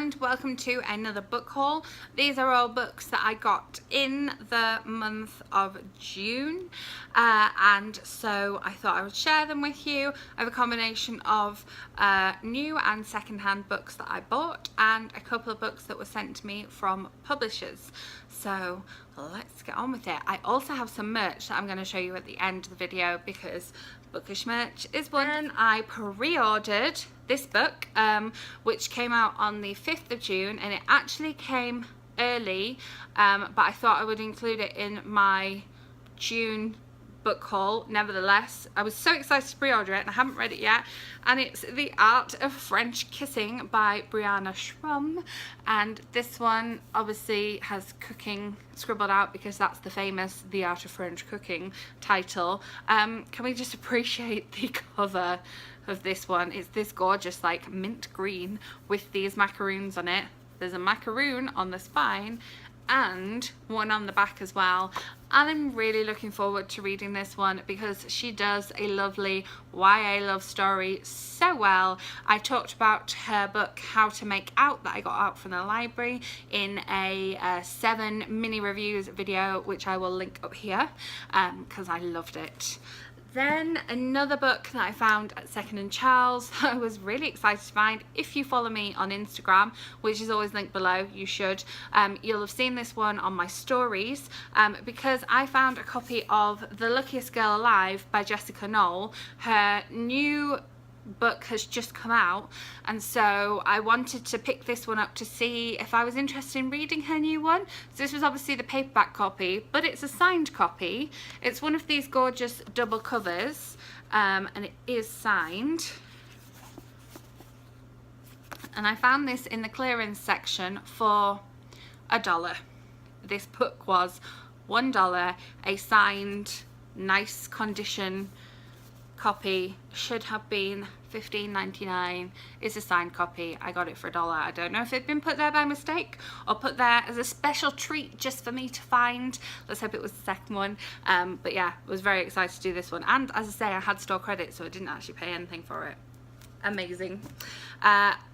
and welcome to another book haul. These are all books that I got in the month of June, and so I thought I would share them with you. I have a combination of new and second-hand books that I bought and a couple of books that were sent to me from publishers. So let's get on with it. I also have some merch that I'm going to show you at the end of the video because bookish merch is one. And I pre-ordered this book, which came out on the 5th of June, and it actually came early, but I thought I would include it in my June book haul. Nevertheless, I was so excited to pre-order it and I haven't read it yet, and it's The Art of French Kissing by Briana Shrum, and this one obviously has cooking scribbled out because that's the famous The Art of French Cooking title. Can we just appreciate the cover of this one? It's this gorgeous like mint green with these macaroons on it. There's a macaroon on the spine and one on the back as well, and I'm really looking forward to reading this one because she does a lovely YA love story so well. I talked about her book How to Make Out that I got out from the library in a 7 mini reviews video, which I will link up here because I loved it. Then another book that I found at Second & Charles I was really excited to find. If you follow me on Instagram, which is always linked below, you should, you'll have seen this one on my stories, because I found a copy of The Luckiest Girl Alive by Jessica Knoll. Her new book has just come out, and so I wanted to pick this one up to see if I was interested in reading her new one. So this was obviously the paperback copy, but it's a signed copy. It's one of these gorgeous double covers, and it is signed, and I found this in the clearance section for $1. This book was $1. A signed, nice condition copy should have been $15.99. It's a signed copy. I got it for $1. I don't know if it'd been put there by mistake or put there as a special treat just for me to find. Let's hope it was the second one. But yeah, I was very excited to do this one, and as I say, I had store credit, so I didn't actually pay anything for it. Amazing.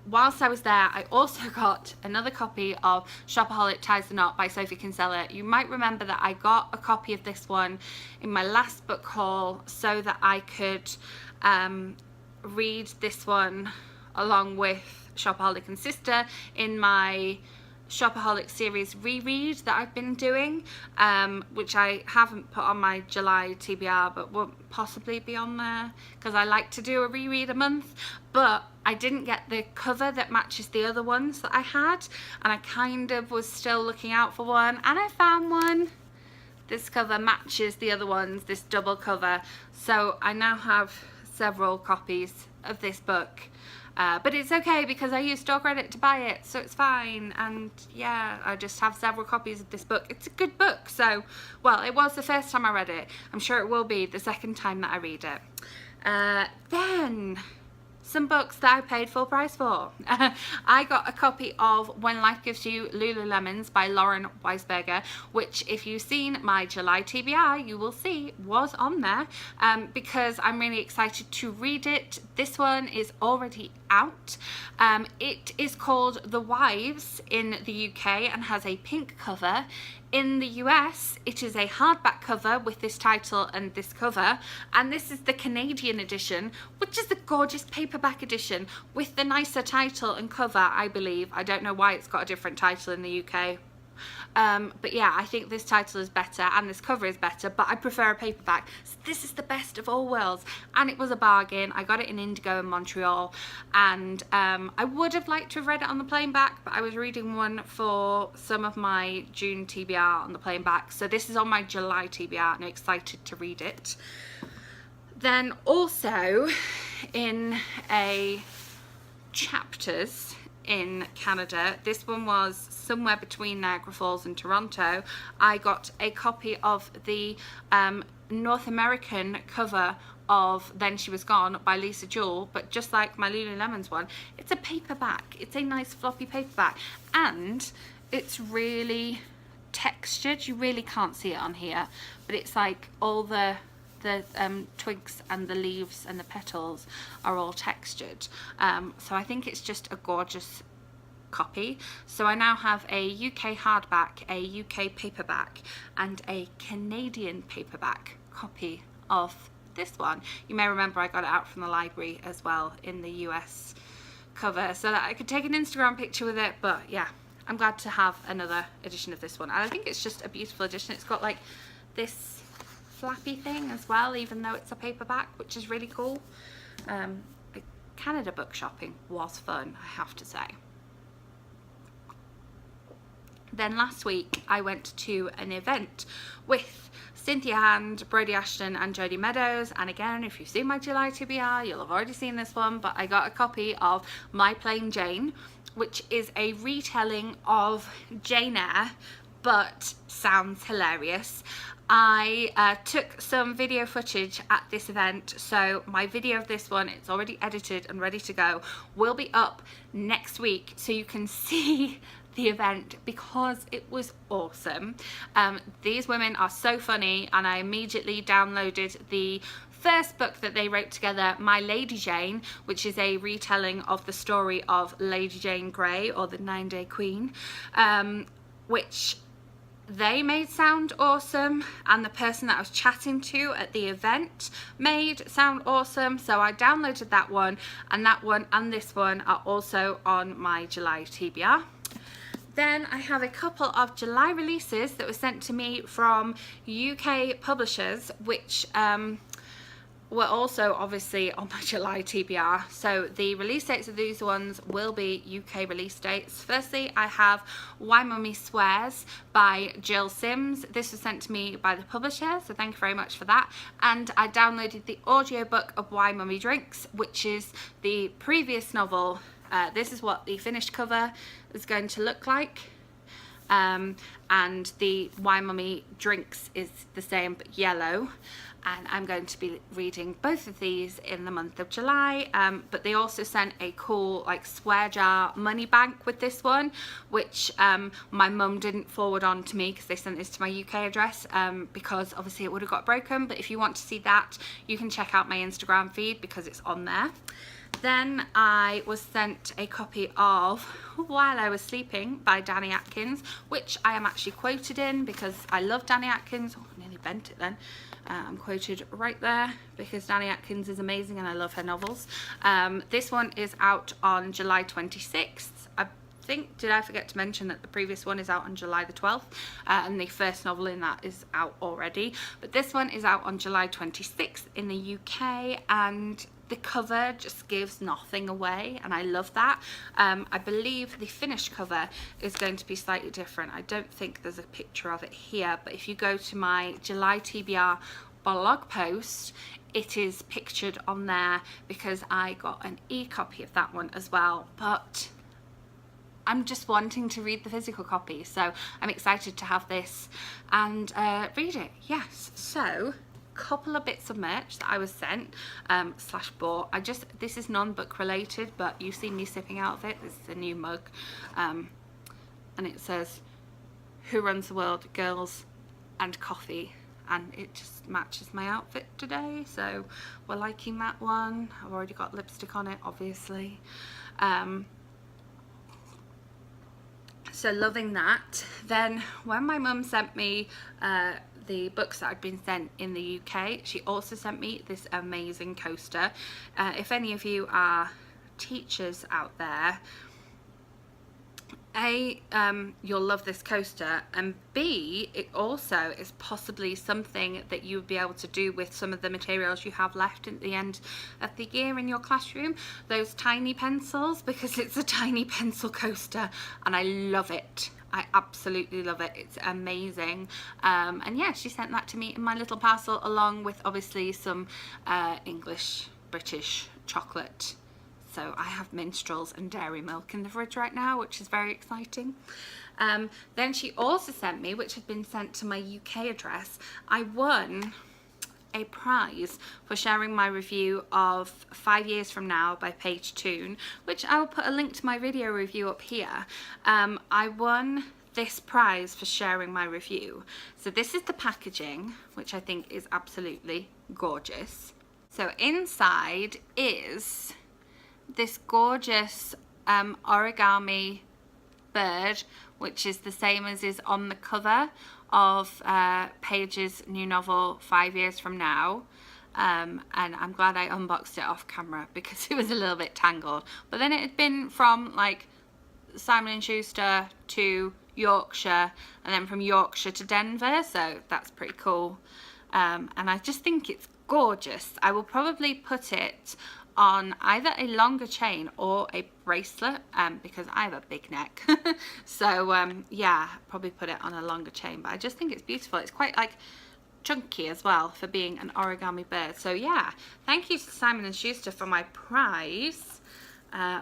Whilst I was there, I also got another copy of Shopaholic Ties the Knot by Sophie Kinsella. You might remember that I got a copy of this one in my last book haul so that I could read this one along with Shopaholic and Sister in my Shopaholic series reread that I've been doing, which I haven't put on my July TBR but will possibly be on there because I like to do a reread a month. But I didn't get the cover that matches the other ones that I had, and I kind of was still looking out for one, and I found one. This cover matches the other ones, this double cover, so I now have several copies of this book. But it's okay because I used store credit to buy it, so it's fine. And yeah, I just have several copies of this book. It's a good book, so, well, it was the first time I read it. I'm sure it will be the second time that I read it. Then some books that I paid full price for. I got a copy of When Life Gives You Lululemons by Weisberger, which if you've seen my July TBR, you will see was on there, because I'm really excited to read it. This one is already out. It is called The Wives in the UK and has a pink cover. In the US, it is a hardback cover with this title and this cover, and this is the Canadian edition, which is the gorgeous paperback edition with the nicer title and cover, I believe. I don't know why it's got a different title in the UK. But yeah, I think this title is better and this cover is better, but I prefer a paperback. So this is the best of all worlds, and it was a bargain. I got it in Indigo in Montreal, and I would have liked to have read it on the plain back, but I was reading one for some of my June TBR on the plain back, so this is on my July TBR and I'm excited to read it. Then also in a chapters in Canada, this one was somewhere between Niagara Falls and Toronto, I got a copy of the North American cover of Then She Was Gone by Lisa Jewell, but just like my Lululemons one, it's a paperback. It's a nice floppy paperback, and it's really textured. You really can't see it on here, but it's like all the twigs and the leaves and the petals are all textured. So I think it's just a gorgeous copy. So I now have a UK hardback, a UK paperback, and a Canadian paperback copy of this one. You may remember I got it out from the library as well in the US cover so that I could take an Instagram picture with it. But yeah, I'm glad to have another edition of this one, and I think it's just a beautiful edition. It's got like this flappy thing as well, even though it's a paperback, which is really cool. Canada book shopping was fun, I have to say. Then last week I went to an event with Cynthia and Brodi, Ashton and Jodi Meadows, and again, if you've seen my July TBR, you'll have already seen this one, but I got a copy of My Plain Jane, which is a retelling of Jane Eyre, but sounds hilarious. I took some video footage at this event, so my video of this one, it's already edited and ready to go, will be up next week so you can see the event because it was awesome. These women are so funny, and I immediately downloaded the first book that they wrote together, My Lady Jane, which is a retelling of the story of Lady Jane Grey, or the 9-Day Queen, which they made sound awesome, and the person that I was chatting to at the event made sound awesome. So I downloaded that one and this one are also on my July TBR. Then I have a couple of July releases that were sent to me from UK publishers, which were also obviously on my July TBR. So the release dates of these ones will be UK release dates. Firstly, I have Why Mummy Swears by Jill Sims. This was sent to me by the publisher, so thank you very much for that. And I downloaded the audiobook of Why Mummy Drinks, which is the previous novel. This is what the finished cover is going to look like. And the Why Mummy Drinks is the same but yellow, and I'm going to be reading both of these in the month of July. But they also sent a cool like swear jar money bank with this one, which my mum didn't forward on to me because they sent this to my UK address, because obviously it would have got broken. But if you want to see that, you can check out my Instagram feed because it's on there. Then I was sent a copy of While I Was Sleeping by Dani Atkins, which I am actually quoted in because I love Dani Atkins. Oh, I nearly bent it then. I'm quoted right there because Dani Atkins is amazing and I love her novels. This one is out on July 26th. I think, did I forget to mention that the previous one is out on July the 12th, and the first novel in that is out already. But this one is out on July 26th in the UK, and the cover just gives nothing away, and I love that. I believe the finished cover is going to be slightly different. I don't think there's a picture of it here, but if you go to my July TBR blog post, it is pictured on there because I got an e-copy of that one as well. But I'm just wanting to read the physical copy, so I'm excited to have this and read it. Yes, so couple of bits of merch that I was sent slash bought. This is non-book related, but you've seen me sipping out of it. This is a new mug, and it says Who Runs the World, Girls and Coffee, and it just matches my outfit today, so we're liking that one. I've already got lipstick on it, obviously. So loving that. Then when my mum sent me the books that I'd been sent in the UK, she also sent me this amazing coaster. If any of you are teachers out there, A, you'll love this coaster, and B, it also is possibly something that you would be able to do with some of the materials you have left at the end of the year in your classroom, those tiny pencils, because it's a tiny pencil coaster and I love it. I absolutely love it. It's amazing. And yeah, she sent that to me in my little parcel, along with obviously some English British chocolate. So I have Minstrels and dairy milk in the fridge right now, which is very exciting. Then she also sent me, which had been sent to my UK address, I won a prize for sharing my review of 5 Years From Now by Paige Toon, which I will put a link to my video review up here. I won this prize for sharing my review. So this is the packaging, which I think is absolutely gorgeous. So inside is this gorgeous Origami Bird, which is the same as is on the cover of Paige's new novel 5 Years From Now. And I'm glad I unboxed it off camera because it was a little bit tangled. But then it had been from like Simon & Schuster to Yorkshire, and then from Yorkshire to Denver, so that's pretty cool. And I just think it's gorgeous. I will probably put it on either a longer chain or a bracelet, because I have a big neck. So yeah, probably put it on a longer chain, but I just think it's beautiful. It's quite like chunky as well for being an Origami Bird. So yeah, thank you to Simon & Schuster for my prize.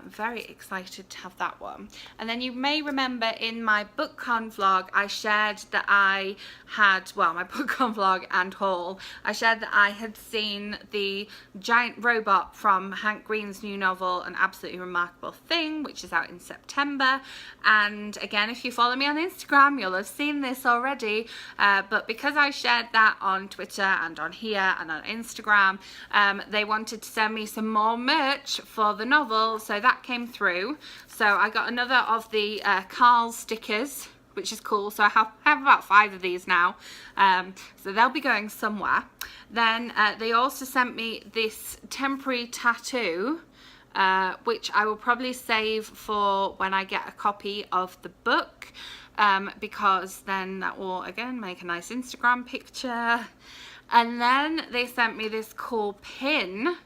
Very excited to have that one. And then you may remember in my BookCon vlog I shared that I had, well, my BookCon vlog and haul, I shared that I had seen the giant robot from Hank Green's new novel An Absolutely Remarkable Thing, which is out in September. And again, if you follow me on Instagram, you'll have seen this already, but because I shared that on Twitter and on here and on Instagram, they wanted to send me some more merch for the novel. So that came through. So I got another of the Carl stickers, which is cool. So I have about 5 of these now. So they'll be going somewhere. Then they also sent me this temporary tattoo, which I will probably save for when I get a copy of the book, because then that will again make a nice Instagram picture. And then they sent me this cool pin,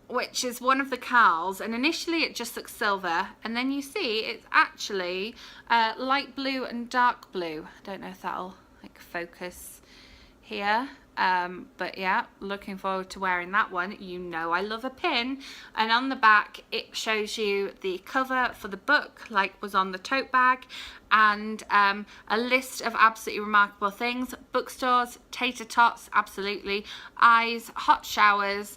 which is one of the Carls, and initially it just looks silver, and then you see it's actually light blue and dark blue. I don't know if that'll like focus here, but yeah, looking forward to wearing that one. You know I love a pin. And on the back it shows you the cover for the book like was on the tote bag, and a list of absolutely remarkable things: bookstores, tater tots, absolutely, eyes, hot showers,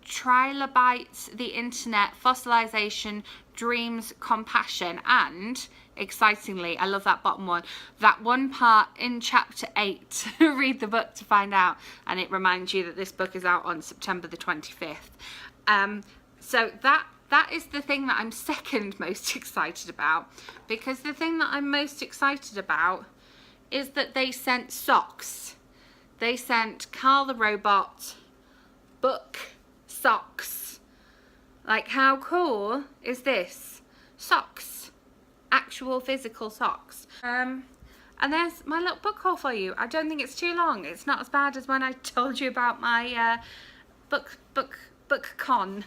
trilobites, the internet, fossilization, dreams, compassion, and excitingly, I love that bottom one, that one part in chapter 8. Read the book to find out, and it reminds you that this book is out on September the 25th. So that is the thing that I'm second most excited about, because the thing that I'm most excited about is that they sent socks. They sent Carl the Robot book socks. Like, how cool is this? Socks, actual physical socks. And there's my little book haul for you. I don't think it's too long. It's not as bad as when I told you about my BookCon.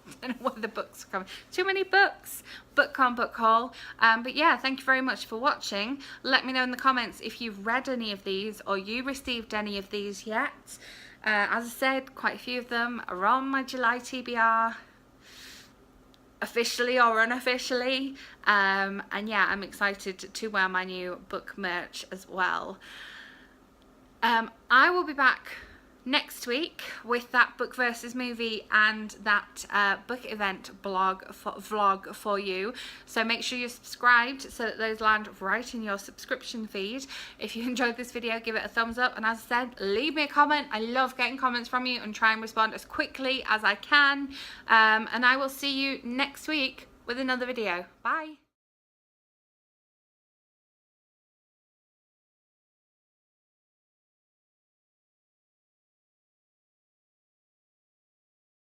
I don't know where the books are coming. Too many books. BookCon book haul. But yeah, thank you very much for watching. Let me know in the comments if you've read any of these or you received any of these yet. As I said, quite a few of them are on my July TBR, officially or unofficially. And yeah, I'm excited to wear my new book merch as well. I will be back next week with that book versus movie and that book event vlog for you. So make sure you're subscribed so that those land right in your subscription feed. If you enjoyed this video, give it a thumbs up, and as I said, leave me a comment. I love getting comments from you and try and respond as quickly as I can. And I will see you next week with another video. Bye.